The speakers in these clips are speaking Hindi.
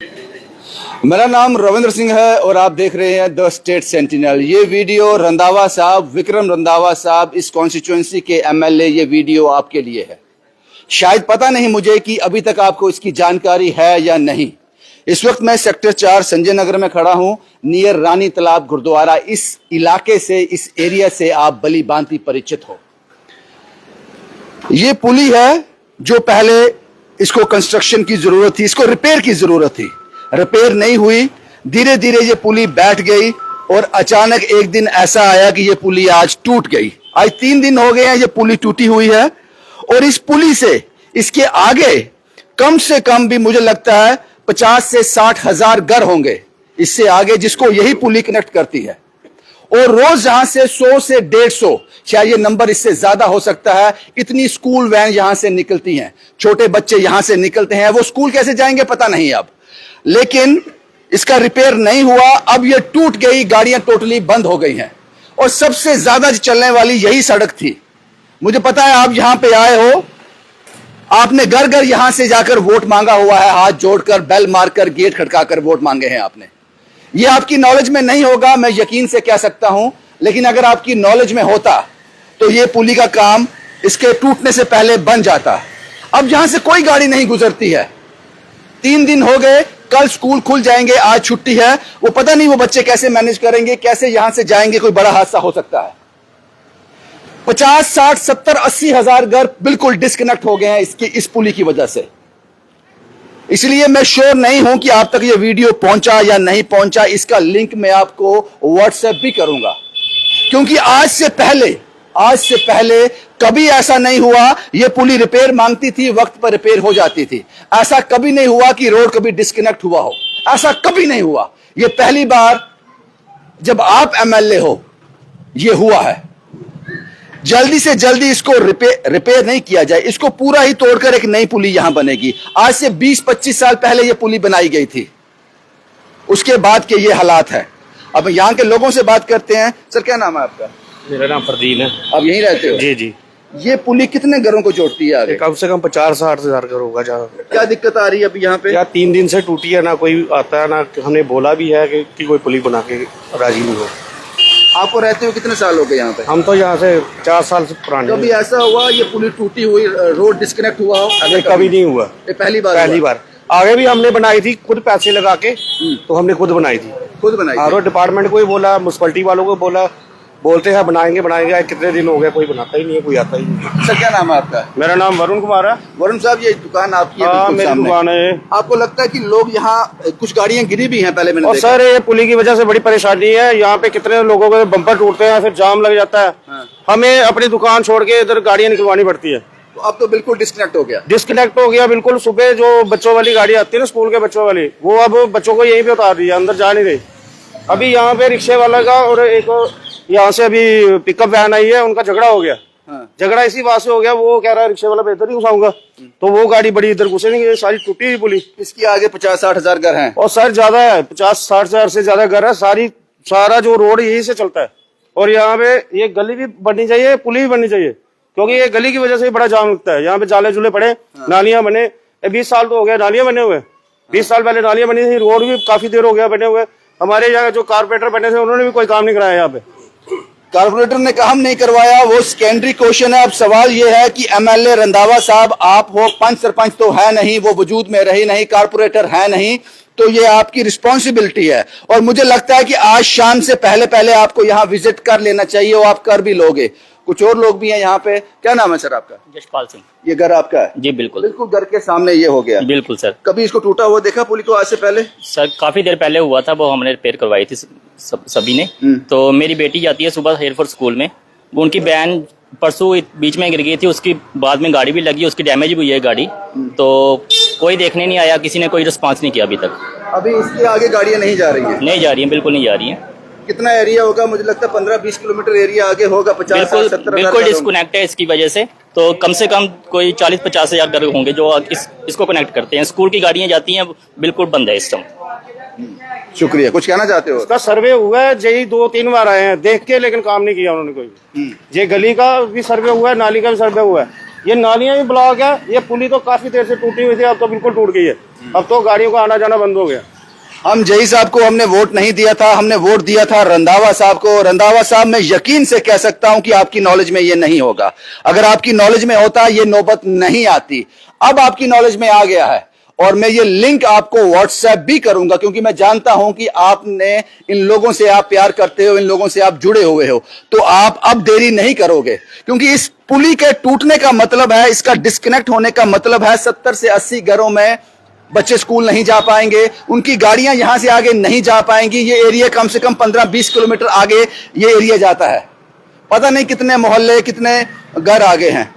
मेरा नाम रविंद्र सिंह है और आप देख रहे हैं द स्टेट सेंटिनल। ये वीडियो रंधावा साहब, विक्रम रंधावा साहब, इस कॉन्स्टिट्यूएंसी के एमएलए, ये वीडियो आपके लिए है। शायद पता नहीं मुझे कि अभी तक आपको इसकी जानकारी है या नहीं। इस वक्त मैं सेक्टर 4 संजय नगर में खड़ा हूं, नियर रानी तालाब गुरुद्वारा। इस इलाके से, इस एरिया से आप भली भांति परिचित हो। ये पुली है जो पहले इसको कंस्ट्रक्शन की जरूरत थी, इसको रिपेयर की जरूरत थी, रिपेयर नहीं हुई। धीरे धीरे ये पुली बैठ गई और अचानक एक दिन ऐसा आया कि ये पुली आज टूट गई। आज 3 दिन हो गए हैं ये पुली टूटी हुई है। और इस पुली से इसके आगे कम से कम भी मुझे लगता है 50 से 60 हजार घर होंगे इससे आगे, जिसको यही पुली कनेक्ट करती है। और रोज यहां से 100 से 150, शायद ये नंबर इससे ज्यादा हो सकता है, इतनी स्कूल वैन यहां से निकलती हैं। छोटे बच्चे यहां से निकलते हैं। वो स्कूल कैसे जाएंगे पता नहीं अब, लेकिन इसका रिपेयर नहीं हुआ। अब ये टूट गई, गाड़ियां टोटली बंद हो गई हैं। और सबसे ज्यादा चलने वाली यही सड़क थी। मुझे पता है आप यहां पे आए हो, आपने घर घर यहां से जाकर वोट मांगा हुआ है, हाथ जोड़कर, बेल मारकर, गेट खटकाकर वोट मांगे हैं आपने। ये आपकी नॉलेज में नहीं होगा, मैं यकीन से कह सकता हूं, लेकिन अगर आपकी नॉलेज में होता तो ये पुली का काम इसके टूटने से पहले बन जाता। अब यहां से कोई गाड़ी नहीं गुजरती है। 3 दिन हो गए, कल स्कूल खुल जाएंगे, आज छुट्टी है। वो पता नहीं वो बच्चे कैसे मैनेज करेंगे, कैसे यहां से जाएंगे, कोई बड़ा हादसा हो सकता है। 50, 60, 70, 80 हजार घर बिल्कुल डिस्कनेक्ट हो गए हैं इस पुली की वजह से। इसलिए मैं श्योर नहीं हूं कि आप तक ये वीडियो पहुंचा या नहीं पहुंचा। इसका लिंक मैं आपको व्हाट्सएप भी करूंगा, क्योंकि आज से पहले कभी ऐसा नहीं हुआ। ये पुली रिपेयर मांगती थी, वक्त पर रिपेयर हो जाती थी। ऐसा कभी नहीं हुआ कि रोड कभी डिस्कनेक्ट हुआ हो, ऐसा कभी नहीं हुआ। ये पहली बार जब आप एमएलए हो ये हुआ है। जल्दी से जल्दी इसको रिपेयर नहीं किया जाए, इसको पूरा ही तोड़कर एक नई पुली यहां बनेगी। आज से 20-25 साल पहले यह पुली बनाई गई थी, उसके बाद के ये हालात है। अब यहां के लोगों से बात करते हैं। सर, क्या नाम है आपका? मेरा नाम प्रदीन है। आप यहीं रहते हो? जी जी। ये पुली कितने घरों को जोड़ती है आगे? कम से कम 50-60 हजार घर होगा। क्या दिक्कत आ रही है अभी यहाँ पे? 3 दिन से टूटी है, ना कोई आता है, ना हमने बोला भी है कि कोई पुली बना के राजी नहीं हो। आपको रहते हुए कितने साल हो गए यहाँ पे? हम तो यहाँ से 4 साल से पुराने। कभी ऐसा हुआ ये पुली टूटी हुई, रोड डिस्कनेक्ट हुआ हो? कभी नहीं हुआ, ये पहली बार। आगे भी हमने बनाई थी खुद, पैसे लगा के। तो हमने खुद बनाई थी। रोड डिपार्टमेंट को ही बोला, म्युनिसिपैलिटी वालों को बोला, बोलते हैं बनाएंगे। कितने दिन हो गए, कोई बनाता ही नहीं है, कोई आता ही नहीं। सर, क्या नाम है आपका? मेरा नाम वरुण कुमार है। वरुण साहब, ये दुकान आपकी है? मेरी दुकान है। आपको लगता है कि लोग यहाँ, कुछ गाड़ियाँ गिरी भी हैं पहले मैंने देखा। सर, ये पुली की वजह से बड़ी परेशानी है। यहाँ पे कितने लोगों के बम्पर टूटते हैं, फिर जाम लग जाता है। हमें अपनी दुकान छोड़ के इधर गाड़ियाँ निकलवानी पड़ती है। तो अब तो बिल्कुल डिस्कनेक्ट हो गया बिल्कुल। सुबह जो बच्चों वाली गाड़ी आती है ना, स्कूल के बच्चों वाली, वो अब बच्चों को यहीं पे उतार रही है, अंदर जा नहीं रही। अभी यहाँ पे रिक्शे वाला का और एक यहाँ से अभी पिकअप वैन आई है, उनका झगड़ा हो गया। झगड़ा इसी बात से हो गया, वो कह रहा है रिक्शे वाला बेहतर ही घुसाऊंगा, तो वो गाड़ी बड़ी इधर घुसे नहीं, सारी टूटी हुई पुली। इसके आगे 50-60 हजार घर हैं। और सर ज्यादा है, 50-60 हजार से ज्यादा घर है। सारा जो रोड यही से चलता है। और यहाँ पे ये गली भी बननी चाहिए, पुली भी बननी चाहिए, क्योंकि ये गली की वजह से बड़ा जाम लगता है। यहाँ पे जाले जुले पड़े, नालियां बने। 20 साल तो हो गया नालियां बने हुए। 20 साल पहले नालियां बनी थी, रोड भी काफी देर हो गया बने हुए। हमारे यहाँ जो कारपोरेटर बने थे, उन्होंने भी कोई काम नहीं कराया। यहाँ पे कारपोरेटर ने काम नहीं करवाया, वो सेकेंडरी क्वेश्चन है। अब सवाल ये है कि एमएलए रंधावा साहब आप हो, पंच सरपंच तो है नहीं, वो वजूद में रही नहीं, कारपोरेटर है नहीं, तो ये आपकी रिस्पॉन्सिबिलिटी है। और मुझे लगता है कि आज शाम से पहले आपको यहाँ विजिट कर लेना चाहिए, और आप कर भी लोगे। कुछ और लोग भी हैं यहाँ पे। क्या नाम है सर आपका? यशपाल सिंह। ये घर आपका है? जी बिल्कुल। बिल्कुल घर के सामने ये हो गया? बिल्कुल सर। कभी इसको टूटा हुआ देखा पुली को आज से पहले? सर काफी देर पहले हुआ था, वो हमने रिपेयर करवाई थी सभी ने। तो मेरी बेटी जाती है सुबह हेयरफोर्स स्कूल में, वो उनकी वैन परसों बीच में गिर गई थी, उसकी बाद में गाड़ी भी लगी, उसकी डैमेज भी हुई है गाड़ी। तो कोई देखने नहीं आया, किसी ने कोई रिस्पॉन्स नहीं किया अभी तक। अभी इसके आगे गाड़ियां नहीं जा रही है? नहीं जा रही है, बिल्कुल नहीं जा रही है। कितना एरिया होगा? मुझे लगता है 15-20 किलोमीटर एरिया आगे होगा। 50-70 बिल्कुल डिस्कनेक्ट है इसकी वजह से। तो कम से कम कोई 40-50 हजार घर होंगे जो इसको कनेक्ट करते हैं। स्कूल की गाड़ियां जाती हैं, बिल्कुल बंद है इस समय। शुक्रिया। कुछ कहना चाहते हो? इसका सर्वे हुआ है, यही 2-3 बार आए हैं देख के, लेकिन काम नहीं किया उन्होंने कोई। ये गली का भी सर्वे हुआ है, नाली का भी सर्वे हुआ है, ये नालियां भी ब्लॉक है, ये पुली तो काफी देर से टूटी हुई थी, अब तो बिल्कुल टूट गई है। अब तो गाड़ियों का आना जाना बंद हो गया। हम जही साहब को हमने वोट नहीं दिया था, हमने वोट दिया था रंधावा साहब को। रंधावा साहब, मैं यकीन से कह सकता हूं कि आपकी नॉलेज में ये नहीं होगा। अगर आपकी नॉलेज में होता ये नौबत नहीं आती। अब आपकी नॉलेज में आ गया है और मैं ये लिंक आपको व्हाट्सएप भी करूंगा, क्योंकि मैं जानता हूं कि आपने इन लोगों से आप प्यार करते हो, इन लोगों से आप जुड़े हुए हो, तो आप अब देरी नहीं करोगे। क्योंकि इस पुली के टूटने का मतलब है, इसका डिस्कनेक्ट होने का मतलब है 70 से 80 घरों में बच्चे स्कूल नहीं जा पाएंगे, उनकी गाड़ियां यहां से आगे नहीं जा पाएंगी। ये एरिया कम से कम 15-20 किलोमीटर आगे ये एरिया जाता है। पता नहीं कितने मोहल्ले, कितने घर आगे हैं।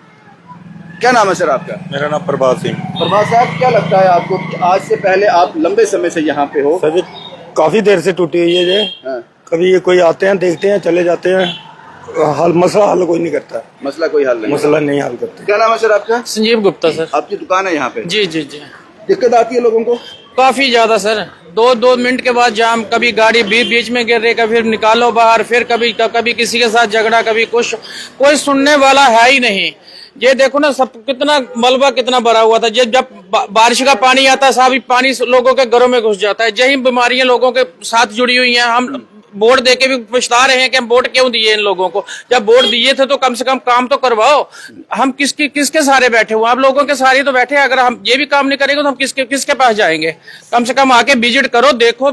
क्या नाम है सर आपका? मेरा नाम प्रभात सिंह। प्रभात साहब, क्या लगता है आपको कि आज से पहले, आप लंबे समय से यहाँ पे हो? सर जी काफी देर से टूटी हुई है ये। हाँ। कभी ये कोई आते हैं, देखते हैं, चले जाते हैं, मसला हल कोई नहीं करता। मसला कोई हल नहीं, मसला नहीं हल करते। क्या नाम है सर आपका? संजीव गुप्ता सर। आपकी दुकान है यहाँ पे? जी जी जी। दिक्कत आती है लोगों को? काफी ज्यादा सर, 2-2 मिनट के बाद जाम, कभी गाड़ी बीच में गिर रही, कभी फिर निकालो बाहर, फिर कभी किसी के साथ झगड़ा, कभी कुछ, कोई सुनने वाला है ही नहीं। ये देखो ना, सब कितना मलबा कितना भरा हुआ था। जब बारिश का पानी आता है, साहब पानी लोगों के घरों में घुस जाता है। यही बीमारियां लोगों के साथ जुड़ी हुई हैं। हम वोट देके भी पछता रहे हैं कि हम वोट क्यों दिए इन लोगों को। जब वोट दिए थे तो कम से कम काम तो करवाओ। हम किसके सहारे बैठे हुए? आप लोगों के सहारे तो बैठे हैं। अगर हम ये भी काम नहीं करेंगे तो हम किसके पास जाएंगे? कम से कम आके विजिट करो, देखो,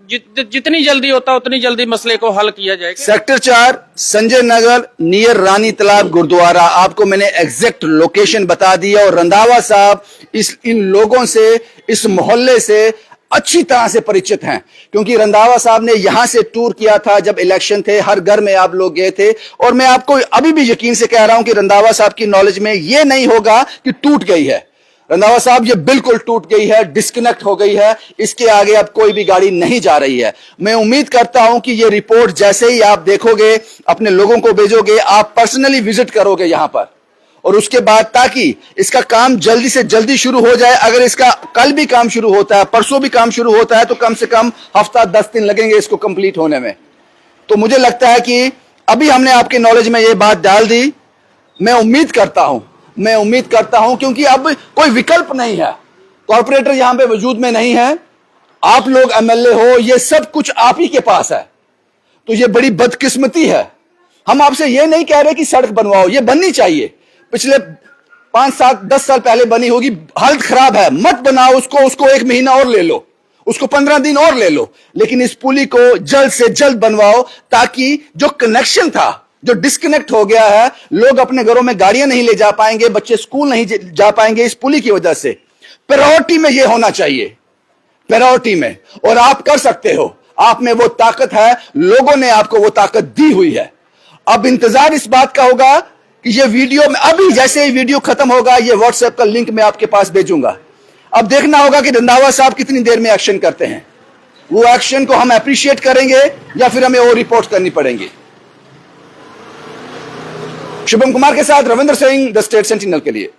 जितनी जल्दी होता है उतनी जल्दी मसले को हल किया जाएगा। सेक्टर 4 संजय नगर नियर रानी तालाब गुरुद्वारा, आपको मैंने एग्जैक्ट लोकेशन बता दी है। और रंधावा साहब इन लोगों से, इस मोहल्ले से अच्छी तरह से परिचित हैं, क्योंकि रंधावा साहब ने यहां से टूर किया था जब इलेक्शन थे। हर घर में आप लोग गए थे। और मैं आपको अभी भी यकीन से कह रहा हूं कि रंधावा साहब की नॉलेज में यह नहीं होगा कि टूट गई है। रंधावा साहब, ये बिल्कुल टूट गई है, डिस्कनेक्ट हो गई है। इसके आगे अब कोई भी गाड़ी नहीं जा रही है। मैं उम्मीद करता हूं कि ये रिपोर्ट जैसे ही आप देखोगे, अपने लोगों को भेजोगे, आप पर्सनली विजिट करोगे यहां पर, और उसके बाद ताकि इसका काम जल्दी से जल्दी शुरू हो जाए। अगर इसका कल भी काम शुरू होता है, परसों भी काम शुरू होता है, तो कम से कम हफ्ता 10 दिन लगेंगे इसको कंप्लीट होने में। तो मुझे लगता है कि अभी हमने आपके नॉलेज में ये बात डाल दी। मैं उम्मीद करता हूं क्योंकि अब कोई विकल्प नहीं है। कॉर्पोरेटर यहां पे वजूद में नहीं है, आप लोग एमएलए हो, ये सब कुछ आप ही के पास है। तो ये बड़ी बदकिस्मती है। हम आपसे ये नहीं कह रहे कि सड़क बनवाओ, ये बननी चाहिए, पिछले 5, 7, 10 साल पहले बनी होगी। हालत खराब है, मत बनाओ उसको 1 महीना और ले लो, उसको 15 दिन और ले लो, लेकिन इस पुली को जल्द से जल्द बनवाओ, ताकि जो कनेक्शन था, जो डिस्कनेक्ट हो गया है, लोग अपने घरों में गाड़ियां नहीं ले जा पाएंगे, बच्चे स्कूल नहीं जा पाएंगे इस पुली की वजह से। प्रायोरिटी में यह होना चाहिए, प्रायोरिटी में। और आप कर सकते हो, आप में वो ताकत है, लोगों ने आपको वो ताकत दी हुई है। अब इंतजार इस बात का होगा कि ये वीडियो में, अभी जैसे ही वीडियो खत्म होगा, ये व्हाट्सएप का लिंक मैं आपके पास भेजूंगा। अब देखना होगा कि रंधावा साहब कितनी देर में एक्शन करते हैं। वो एक्शन को हम अप्रिशिएट करेंगे या फिर हमें और रिपोर्ट करनी पड़ेंगी। शुभम कुमार के साथ Ravindra Singh, the state sentinel के लिए।